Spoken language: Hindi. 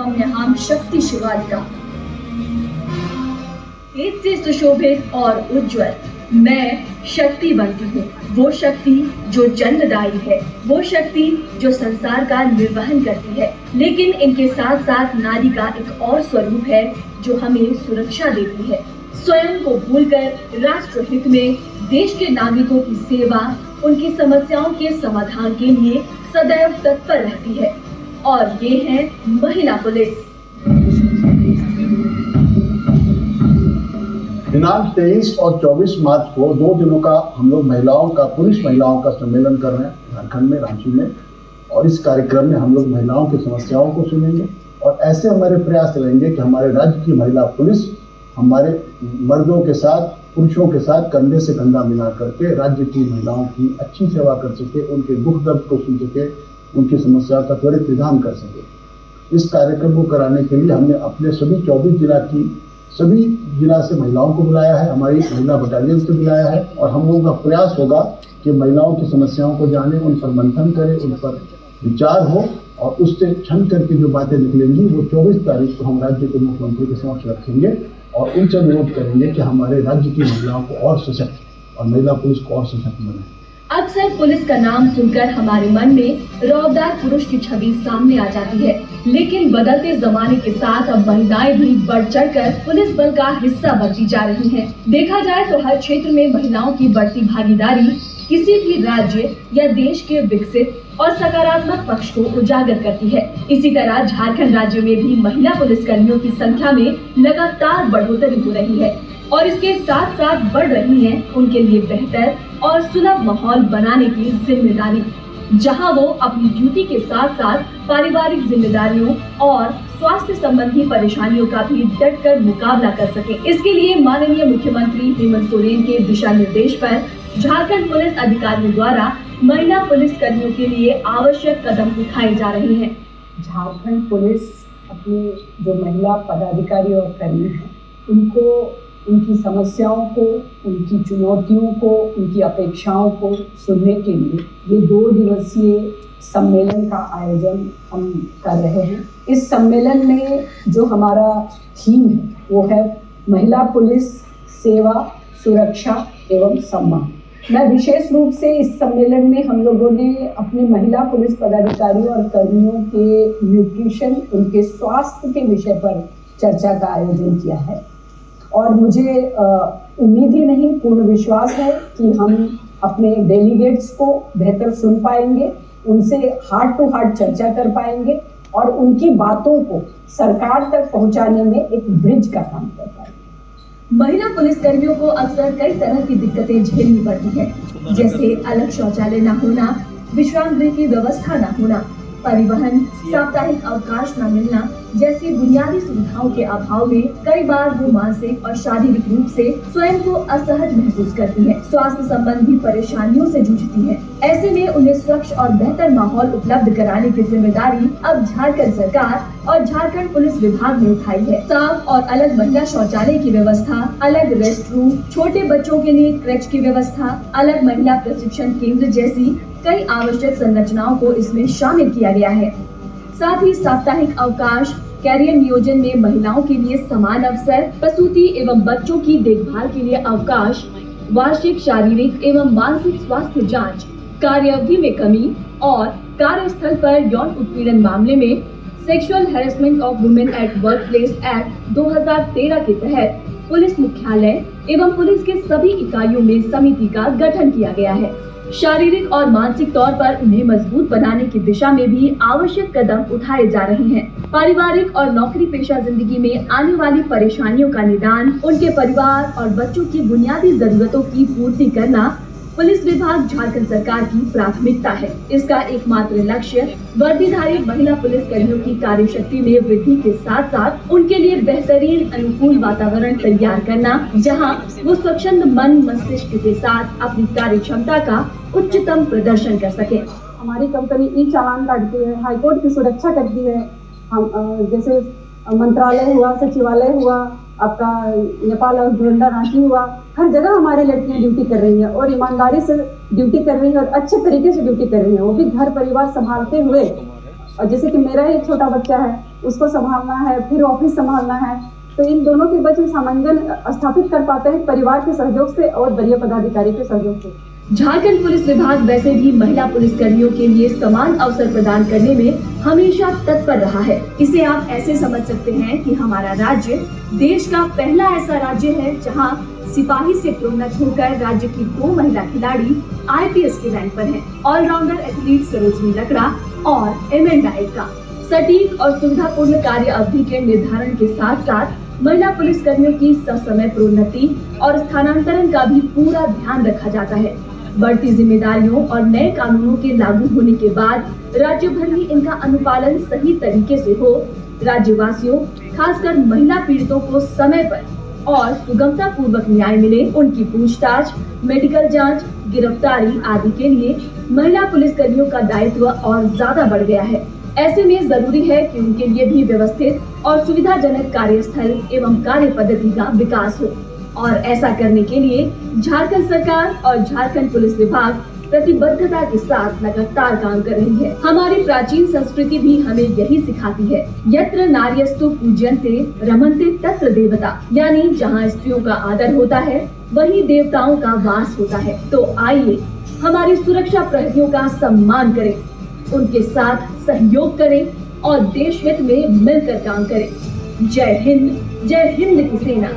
हम शक्ति शिवालिका। तेज से सुशोभित और उज्जवल मैं शक्ति बनती हूँ, वो शक्ति जो जन्मदायी है, वो शक्ति जो संसार का निर्वहन करती है। लेकिन इनके साथ साथ नारी का एक और स्वरूप है जो हमें सुरक्षा देती है। स्वयं को भूलकर राष्ट्र हित में देश के नागरिकों की सेवा, उनकी समस्याओं के समाधान के लिए सदैव तत्पर रहती है। और ये है महिला पुलिस। दिनांक 23 और 24 मार्च को 2 दिनों का हम लोग पुलिस महिलाओं का सम्मेलन कर रहे हैं झारखंड में, रांची में। और इस कार्यक्रम में हम लोग महिलाओं की समस्याओं को सुनेंगे और ऐसे हमारे प्रयास रहेंगे कि हमारे राज्य की महिला पुलिस हमारे मर्दों के साथ, पुरुषों के साथ कंधे से कंधा मिला करके राज्य की महिलाओं की अच्छी सेवा कर सके, उनके दुख दर्द को सुन सके, उनकी समस्या का त्वरित निदान कर सके। इस कार्यक्रम को कराने के लिए हमने अपने सभी जिला से महिलाओं को बुलाया है, हमारी महिला बटालियन से बुलाया है। और हम लोगों का प्रयास होगा कि महिलाओं की समस्याओं को जाने, उन पर मंथन करें, उन पर विचार हो और उससे छन करके जो बातें निकलेंगी वो 24 तारीख को हम राज्य के मुख्यमंत्री के समक्ष रखेंगे और उनसे अनुरोध करेंगे कि हमारे राज्य की महिलाओं को और सशक्त और महिला पुलिस को और सशक्त बनाए। अक्सर पुलिस का नाम सुनकर हमारे मन में रौबदार पुरुष की छवि सामने आ जाती है, लेकिन बदलते जमाने के साथ अब महिलाएं भी बढ़ चढ़कर पुलिस बल का हिस्सा बनती जा रही हैं। देखा जाए तो हर क्षेत्र में महिलाओं की बढ़ती भागीदारी किसी भी राज्य या देश के विकसित और सकारात्मक पक्ष को उजागर करती है। इसी तरह झारखंड राज्य में भी महिला पुलिसकर्मियों की संख्या में लगातार बढ़ोतरी हो रही है और इसके साथ साथ बढ़ रही है उनके लिए बेहतर और सुलभ माहौल बनाने की जिम्मेदारी, जहां वो अपनी ड्यूटी के साथ साथ पारिवारिक जिम्मेदारियों और स्वास्थ्य संबंधी परेशानियों का भी डटकर मुकाबला कर सके। इसके लिए माननीय मुख्यमंत्री हेमंत सोरेन के दिशा निर्देश पर झारखंड पुलिस अधिकारियों द्वारा महिला पुलिस कर्मियों के लिए आवश्यक कदम उठाए जा रहे हैं। झारखंड पुलिस अपने जो महिला पदाधिकारी और कर्मी हैं, उनको उनकी समस्याओं को, उनकी चुनौतियों को, उनकी अपेक्षाओं को सुनने के लिए ये 2 दिवसीय सम्मेलन का आयोजन हम कर रहे हैं। इस सम्मेलन में जो हमारा थीम है वो है महिला पुलिस सेवा, सुरक्षा एवं सम्मान। मैं विशेष रूप से इस सम्मेलन में हम लोगों ने अपने महिला पुलिस पदाधिकारियों और कर्मियों के न्यूट्रिशन, उनके स्वास्थ्य के विषय पर चर्चा का आयोजन किया है। और मुझे उम्मीद ही नहीं, पूर्ण विश्वास है कि हम अपने डेलीगेट्स को बेहतर सुन पाएंगे, उनसे हार्ट टू हार्ट चर्चा कर पाएंगे और उनकी बातों को सरकार तक पहुंचाने में एक ब्रिज का काम कर पाएंगे। महिला पुलिस कर्मियों को अक्सर कई तरह की दिक्कतें झेलनी पड़ती है, जैसे अलग शौचालय न होना, विश्राम गृह की व्यवस्था न होना, परिवहन, साप्ताहिक अवकाश न मिलना जैसी बुनियादी सुविधाओं के अभाव में कई बार वो मानसिक और शारीरिक रूप से स्वयं को असहज महसूस करती है, स्वास्थ्य संबंधी परेशानियों से जूझती है। ऐसे में उन्हें स्वच्छ और बेहतर माहौल उपलब्ध कराने की जिम्मेदारी अब झारखंड सरकार और झारखंड पुलिस विभाग ने उठाई है। साफ और अलग महिला शौचालय की व्यवस्था, अलग रेस्ट रूम, छोटे बच्चों के लिए क्रेच की व्यवस्था, अलग महिला प्रशिक्षण केंद्र जैसी कई आवश्यक संरचनाओं को इसमें शामिल किया गया है। साथ ही साप्ताहिक अवकाश, कैरियर नियोजन में महिलाओं के लिए समान अवसर, प्रसूति एवं बच्चों की देखभाल के लिए अवकाश, वार्षिक शारीरिक एवं मानसिक स्वास्थ्य जांच, कार्य अवधि में कमी और कार्यस्थल पर यौन उत्पीड़न मामले में sexual harassment of women at workplace act 2013 के तहत पुलिस मुख्यालय एवं पुलिस के सभी इकाइयों में समिति का गठन किया गया है। शारीरिक और मानसिक तौर पर उन्हें मजबूत बनाने की दिशा में भी आवश्यक कदम उठाए जा रहे हैं। पारिवारिक और नौकरी पेशा जिंदगी में आने वाली परेशानियों का निदान, उनके परिवार और बच्चों की बुनियादी जरूरतों की पूर्ति करना पुलिस विभाग झारखंड सरकार की प्राथमिकता है। इसका एकमात्र लक्ष्य वर्दीधारी महिला पुलिस कर्मियों की कार्यशक्ति में वृद्धि के साथ साथ उनके लिए बेहतरीन अनुकूल वातावरण तैयार करना, जहां वो स्वच्छंद मन मस्तिष्क के साथ अपनी कार्य क्षमता का उच्चतम प्रदर्शन कर सके। हमारी कंपनी ई चालान काटती है, हाईकोर्ट की सुरक्षा करती है। हम जैसे मंत्रालय हुआ, सचिवालय हुआ, आपका नेपाल और धुरंधा रांची हुआ, हर जगह हमारी लड़कियां ड्यूटी कर रही हैं और ईमानदारी से ड्यूटी कर रही हैं और अच्छे तरीके से ड्यूटी कर रही हैं, वो भी घर परिवार संभालते हुए। और जैसे कि मेरा एक छोटा बच्चा है, उसको संभालना है, फिर ऑफिस संभालना है, तो इन दोनों के बीच सामंजन स्थापित कर पाते हैं परिवार के सहयोग से और वरीय पदाधिकारी के सहयोग से। झारखंड पुलिस विभाग वैसे भी महिला पुलिसकर्मियों के लिए समान अवसर प्रदान करने में हमेशा तत्पर रहा है। इसे आप ऐसे समझ सकते हैं कि हमारा राज्य देश का पहला ऐसा राज्य है जहां सिपाही से प्रोन्नत होकर राज्य की 2 महिला खिलाड़ी IPS के रैंक पर हैं। ऑलराउंडर एथलीट सरोजनी लकड़ा और एमेंडा एक्का। सटीक और सुविधापूर्ण कार्य अवधि के निर्धारण के साथ साथ महिला पुलिसकर्मियों की ससमय प्रोन्नति और स्थानांतरण का भी पूरा ध्यान रखा जाता है। बढ़ती जिम्मेदारियों और नए कानूनों के लागू होने के बाद राज्य भर में इनका अनुपालन सही तरीके से हो, राज्यवासियों खासकर महिला पीड़ितों को समय पर और सुगमता पूर्वक न्याय मिले, उनकी पूछताछ, मेडिकल जांच, गिरफ्तारी आदि के लिए महिला पुलिसकर्मियों का दायित्व और ज्यादा बढ़ गया है। ऐसे में जरूरी है कि उनके लिए भी व्यवस्थित और सुविधाजनक कार्यस्थल एवं कार्य पद्धति का विकास हो और ऐसा करने के लिए झारखंड सरकार और झारखंड पुलिस विभाग प्रतिबद्धता के साथ लगातार काम कर रही है। हमारी प्राचीन संस्कृति भी हमें यही सिखाती है, यत्र नार्यस्तु पूज्यन्ते रमन्ते तत्र देवता, यानी जहाँ स्त्रियों का आदर होता है वहीं देवताओं का वास होता है। तो आइए हमारी सुरक्षा प्रहरियों का सम्मान करें, उनके साथ सहयोग करें और देश हित में मिलकर काम करें। जय हिंद की सेना।